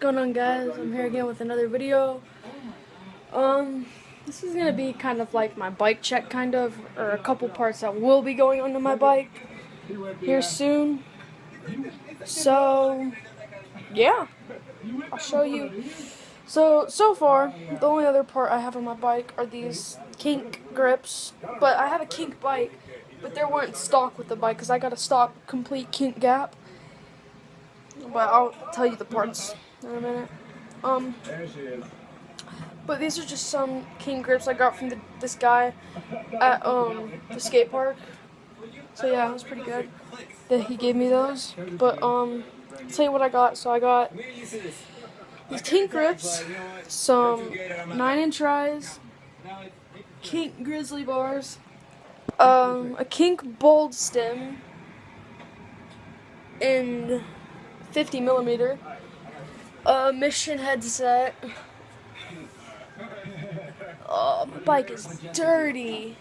going on, guys? I'm here again with another video. This is gonna be kind of like my bike check, or a couple parts that will be going onto my bike here soon. So, yeah, I'll show you. So far, the only other part I have on my bike are these kink grips, but I have a kink bike, but they weren't stock with the bike because I got a stock complete kink gap. But I'll tell you the parts in a minute. But these are just some kink grips I got from this guy at the skate park. So yeah, it was pretty good that he gave me those. But I'll tell you what I got. So I got these kink grips, some 9-inch rise, kink grizzly bars, a kink bold stem, and 50mm, a Mission headset. Oh, my bike is dirty.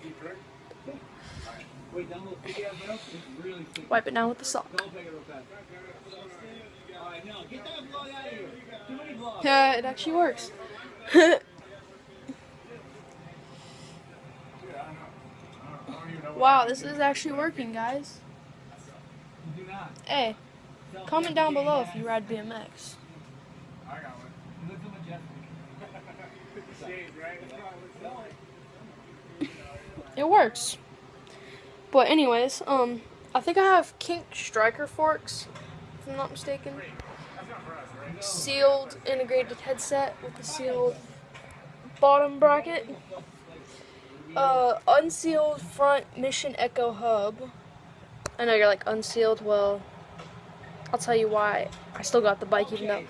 Wipe it down with the sock. Yeah, it actually works. Wow, this is actually working, guys. Hey, comment down below if you ride BMX. It works. But anyways, I think I have kink striker forks, if I'm not mistaken. Sealed integrated headset with a sealed bottom bracket. Unsealed front Mission Echo hub. I know you're like, unsealed? Well, I'll tell you why I still got the bike even though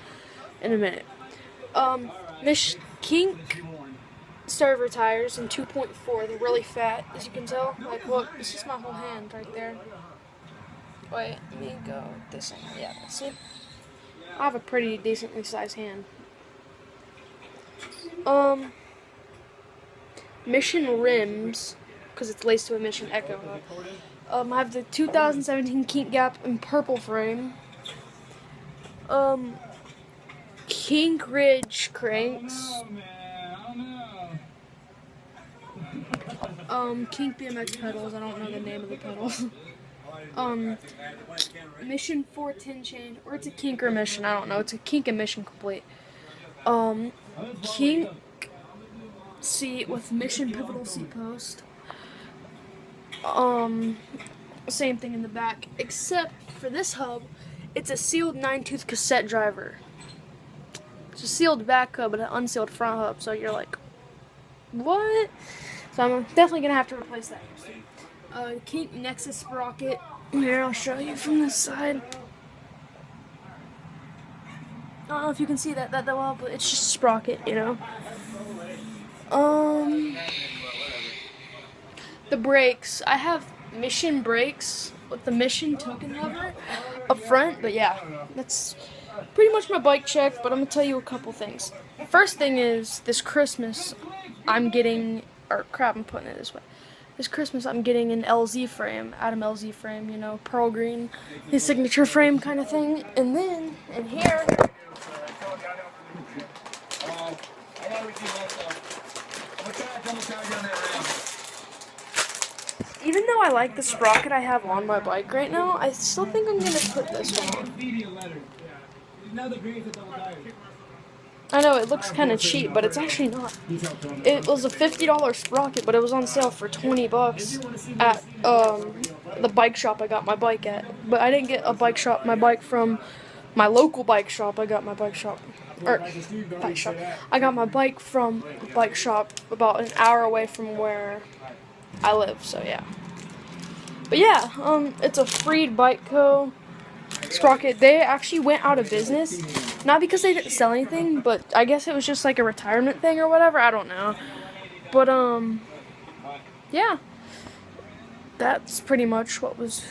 in a minute. Kink server tires in 2.4. They're really fat, as you can tell. Like, look, this is my whole hand right there. Wait, let me go this way. Yeah, see? I have a pretty decently sized hand. Mission rims, because it's laced to a Mission Echo hub. I have the 2017 Kink Gap in purple frame. Kink Ridge cranks. Kink BMX pedals. I don't know the name of the pedals. Mission 410 chain, or it's a Kink or Mission. I don't know. It's a Kink and Mission complete. Kink seat with Mission pivotal seat post. Same thing in the back, except for this hub, it's a sealed 9-tooth cassette driver. It's a sealed back hub, but an unsealed front hub. So you're like, what? So I'm definitely gonna have to replace that. Kink Nexus sprocket. Here, I'll show you from this side. I don't know if you can see that well, but it's just a sprocket, you know. The brakes. I have Mission brakes with the Mission token lever up front, but yeah, that's pretty much my bike check. But I'm gonna tell you a couple things. First thing is, this Christmas I'm getting, or crap, I'm putting it this way. This Christmas I'm getting an LZ frame, Adam LZ frame, you know, pearl green, his signature frame kind of thing. And then in here, even though I like the sprocket I have on my bike right now, I still think I'm gonna put this one on. I know it looks kind of cheap, but it's actually not. It was a $50 sprocket, but it was on sale for $20 at the bike shop I got my bike at. But I didn't get my bike from my local bike shop. I got my bike shop from a bike shop about an hour away from where I live. So yeah. But yeah, it's a Freed Bike Co. sprocket. They actually went out of business. Not because they didn't sell anything, but I guess it was just like a retirement thing or whatever. I don't know. But, yeah. That's pretty much what was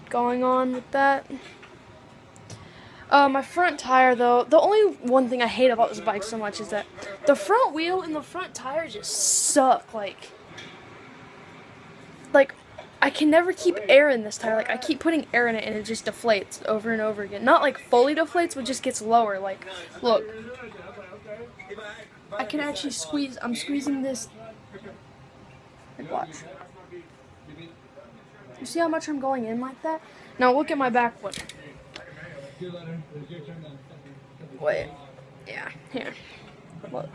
going on with that. My front tire, though, the only one thing I hate about this bike so much is that the front wheel and the front tire just suck. Like I can never keep air in this tire. Like, I keep putting air in it and it just deflates over and over again. Not like fully deflates, but just gets lower. Like, look. I can actually squeeze. I'm squeezing this. Like, watch. You see how much I'm going in like that? Now look at my back foot. Wait. Yeah, here. Look.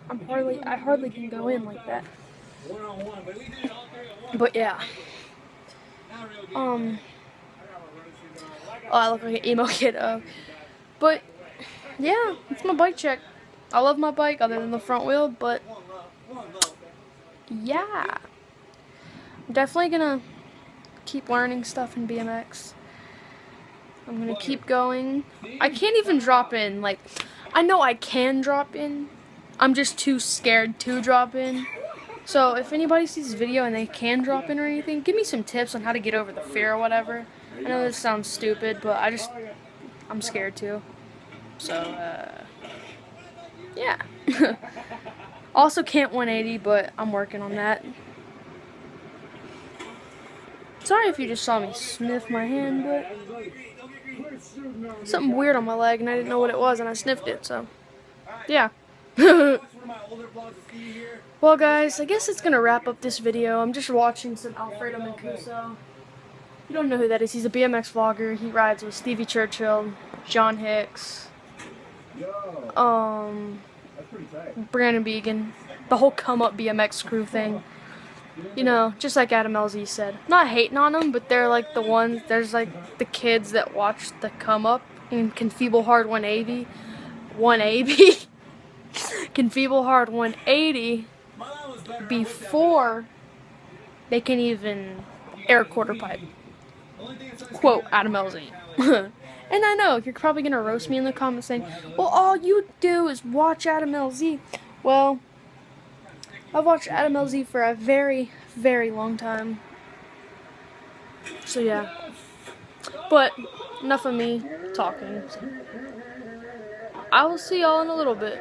I hardly can go in like that. But yeah. Oh, I look like an emo kid. But yeah, it's my bike check. I love my bike other than the front wheel, but yeah. I'm definitely gonna keep learning stuff in BMX. I'm gonna keep going. I can't even drop in. Like, I know I can drop in. I'm just too scared to drop in. So if anybody sees this video and they can drop in or anything, give me some tips on how to get over the fear or whatever. I know this sounds stupid, but I'm scared too. So, yeah. Also can't 180, but I'm working on that. Sorry if you just saw me sniff my hand, but something weird on my leg and I didn't know what it was and I sniffed it, so yeah. Well guys, I guess it's gonna wrap up this video. I'm just watching some Alfredo Mancuso. You don't know who that is. He's a BMX vlogger. He rides with Stevie Churchill, John Hicks, Brandon Began, the whole Come Up BMX crew thing. You know, just like Adam LZ said. Not hating on them, but they're like the ones, there's like the kids that watch the Come Up and can feeble hard 180. 180? Can feeble hard 180 before they can even air quarter pipe. Quote Adam LZ. And I know, you're probably going to roast me in the comments saying, well, all you do is watch Adam LZ. Well, I've watched Adam LZ for a very, very long time. So yeah. But enough of me talking. I will see y'all in a little bit.